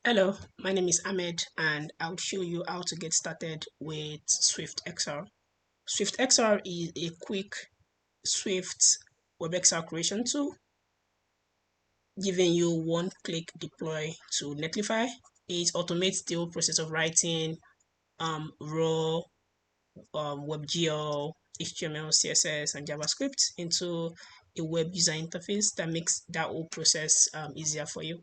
Hello, my name is Ahmed and I'll show you how to get started with SwiftXR. SwiftXR is a quick Swift WebXR creation tool giving you one-click deploy to Netlify. It automates the whole process of writing raw WebGL, HTML, CSS, and JavaScript into a web user interface that makes that whole process easier for you.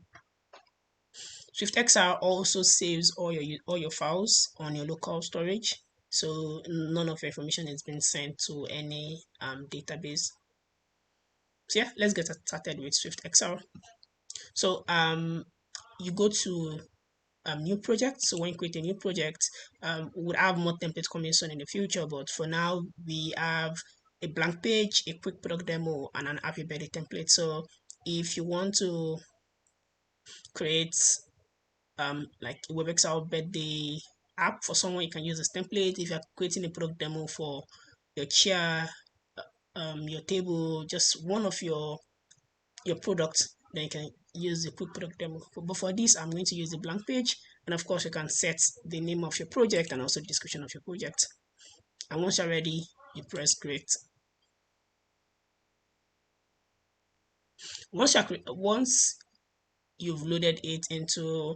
SwiftXR also saves all your files on your local storage, so none of your information has been sent to any database. So yeah, let's get started with SwiftXR. So you go to new project. So when you create a new project, we would have more templates coming soon in the future, but for now we have a blank page, a quick product demo, and an happy birthday template. So if you want to create like a WebXR birthday app for someone, you can use this template. If you're creating a product demo for your chair, your table, just one of your products, then you can use the quick product demo. But for this, I'm going to use the blank page, and of course, you can set the name of your project and also the description of your project. And once you're ready, you press create. Once you've loaded it into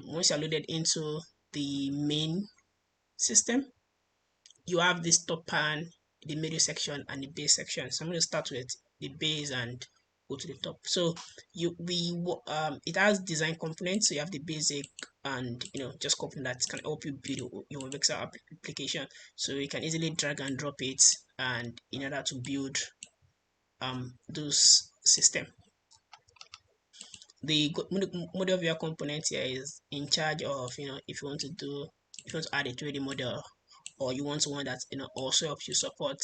once you're loaded into the main system, you have this top pan, the middle section, and the base section. So I'm going to start with the base and go to the top. So it has design components. So you have the basic and just components that can help you build your WebXR application. So you can easily drag and drop it, and in order to build those system. The model viewer component here is in charge of if you want to add a 3D model, or you want one that also helps you support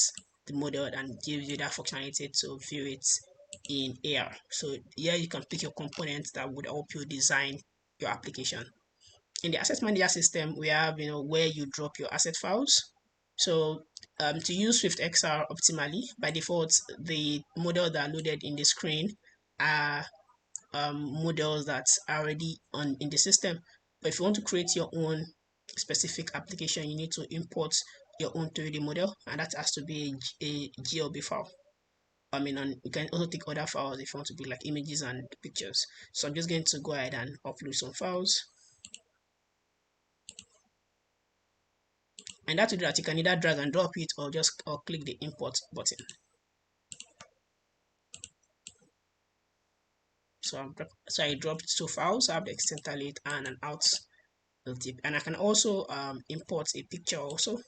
the model and gives you that functionality to view it in AR. So here you can pick your components that would help you design your application. In the asset manager system, we have where you drop your asset files. So to use SwiftXR optimally, by default, the models that are loaded in the screen are models that are already in the system. But if you want to create your own specific application, you need to import your own 3D model, and that has to be a GLB file. And you can also take other files if you want to be like images and pictures. So I'm just going to go ahead and upload some files. And that will do that. You can either drag and drop it or click the import button. So I dropped two files. I have the externalate and an out tip, and I can also import a picture also.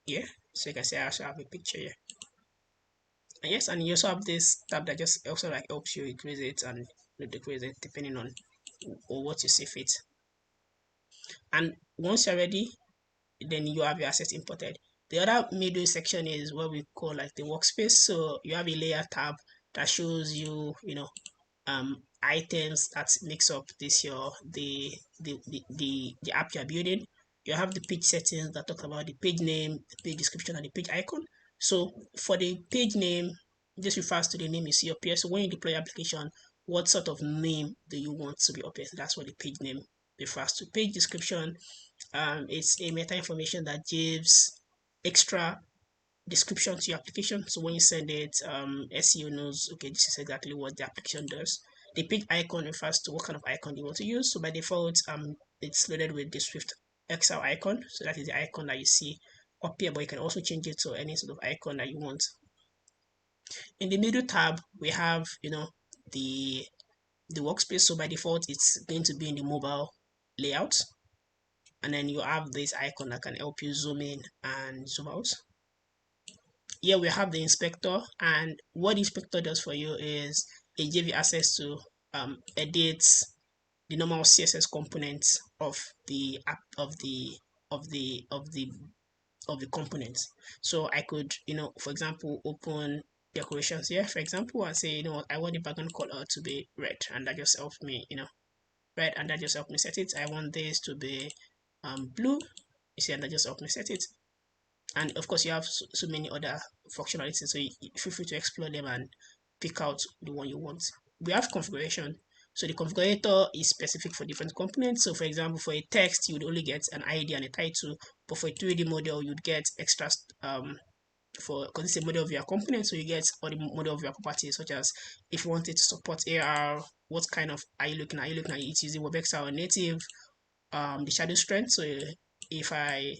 Yeah, so you can see I also have a picture here. And yes, and you also have this tab that just also like helps you increase it and decrease it depending on or what you see fit. And once you're ready, then you have your assets imported. The other middle section is what we call like the workspace. So you have a layer tab that shows you items that makes up this the app you're building. You have the page settings that talk about the page name, the page description, and the page icon. So for the page name, this refers to the name you see up here. So when you deploy your application, what sort of name do you want to be up here? So that's what the page name refers to. Page description, it's a meta information that gives extra description to your application. So when you send it, SEO knows, okay, this is exactly what the application does. The page icon refers to what kind of icon you want to use. So by default, it's loaded with the SwiftXR icon. So that is the icon that you see up here, but you can also change it to any sort of icon that you want. In the middle tab, we have, the workspace. So by default, it's going to be in the mobile layout. And then you have this icon that can help you zoom in and zoom out. Here we have the inspector, and what the inspector does for you is it gives you access to edit the normal CSS components of the app of the components. So I could, for example, open decorations here, for example, and say, I want the background color to be red, and that just helps me, red, and that just helps me set it. I want this to be blue, you see, and that just helps me set it. And of course, you have so many other functionality, so you feel free to explore them and pick out the one you want. We have configuration. So the configurator is specific for different components. So for example, for a text, you would only get an ID and a title, but for a 3D model, you'd get extra for because it's a model of your component, so you get all the model of your properties, such as if you wanted to support AR, what kind of are you looking at? Are you looking at it using WebXR or native? The shadow strength. So if I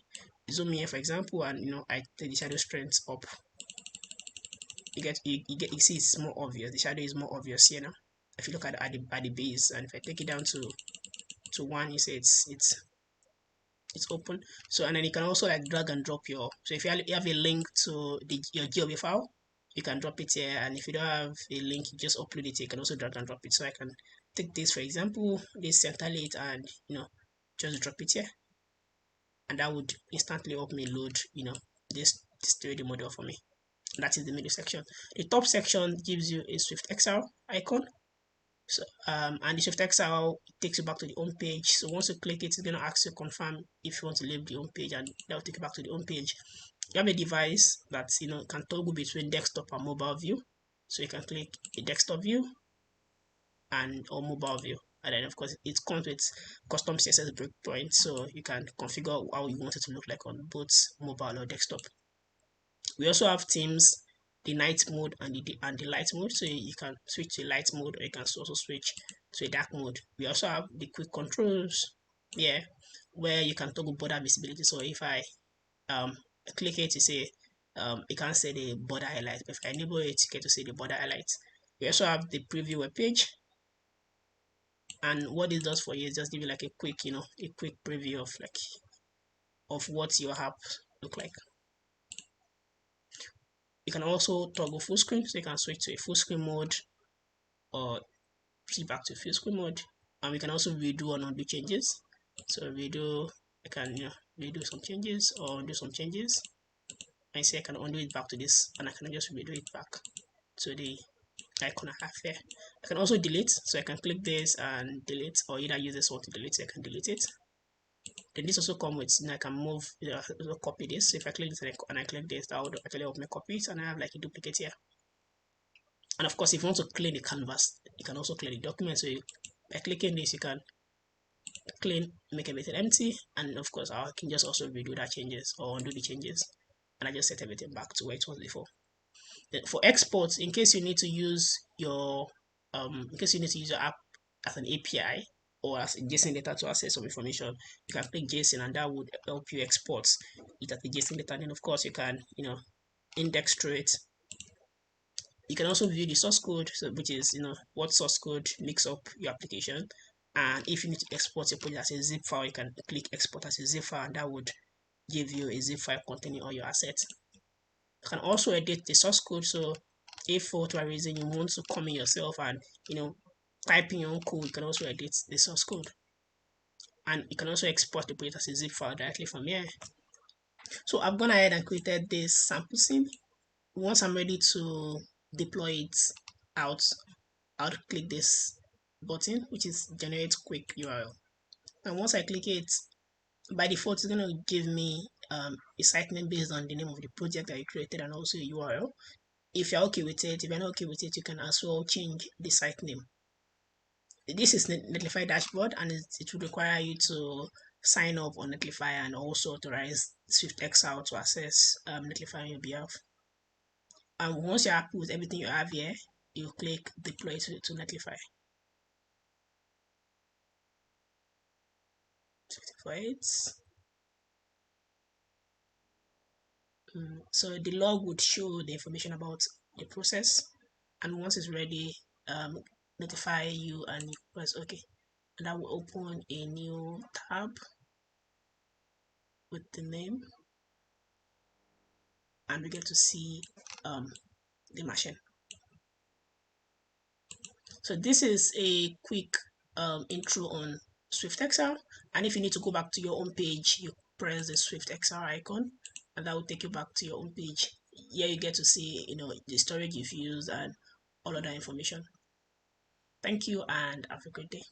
zoom in, for example, and I take the shadow strength up, you see it's more obvious. The shadow is more obvious here now. If you look at the base, and if I take it down to 1, you see it's open. So and then you can also like drag and drop so if you have a link to your GOB file, you can drop it here, and if you don't have a link, you just upload it. You can also drag and drop it. So I can take this, for example, this center it, and just drop it here, and that would instantly help me load this 3D model for me. And that is the middle section. The top section gives you a SwiftXR icon. So and the SwiftXR takes you back to the home page. So once you click it, it's going to ask you to confirm if you want to leave the home page, and that will take you back to the home page. You have a device that can toggle between desktop and mobile view. So you can click a desktop view or mobile view, and then of course it comes with custom CSS breakpoints, so you can configure how you want it to look like on both mobile or desktop. We also have themes, the night mode and the light mode, so you can switch to light mode, or you can also switch to a dark mode. We also have the quick controls here, where you can toggle border visibility. So if I click it, you say you can't see the border highlight, but if I enable it, you get to see the border highlights. We also have the preview web page, and what this does for you is just give you like a quick preview of what your app look like. You can also toggle full screen, so you can switch to a full screen mode or switch back to full screen mode. And we can also redo and undo changes. So I can redo some changes or undo some changes. I say I can undo it back to this, and I can just redo it back to the icon I have here. I can also delete, so I can click this and delete, or either use this one to delete, so I can delete it. Then this also comes with, I can move, copy this. So if I click this and I click this, that would actually help me copy it, and I have like a duplicate here. And of course, if you want to clean the canvas, you can also clean the document. So by clicking this, you can clean, make everything empty, and of course, I can just also redo that changes or undo the changes, and I just set everything back to where it was before. Then for exports, in case you need to use your app as an API or as a JSON data to access some information, you can click JSON, and that would help you export it as a JSON data. And then of course you can index through it. You can also view the source code, which is what source code makes up your application. And if you need to export your project as a zip file, you can click export as a zip file, and that would give you a zip file containing all your assets. You can also edit the source code. So if for whatever reason you want to come in yourself and type in your own code, you can also edit the source code, and you can also export the project as a zip file directly from here. So I've gone ahead and created this sample scene. Once I'm ready to deploy it out, I'll click this button, which is generate quick URL. And once I click it, by default it's going to give me a site name based on the name of the project that you created, and also a URL. If you're okay with it, if you're not okay with it, you can as well change the site name. This is Netlify dashboard, and it will require you to sign up on Netlify and also authorize SwiftXR to access Netlify on your behalf. And once you're happy with everything you have here, you click deploy to Netlify. For it. So the log would show the information about the process, and once it's ready, notify you, and you press OK, and that will open a new tab with the name, and we get to see the machine. So this is a quick intro on SwiftXR, and if you need to go back to your home page, you press the SwiftXR icon, and that will take you back to your home page. Here you get to see the storage you've used and all other information. Thank you, and have a good day.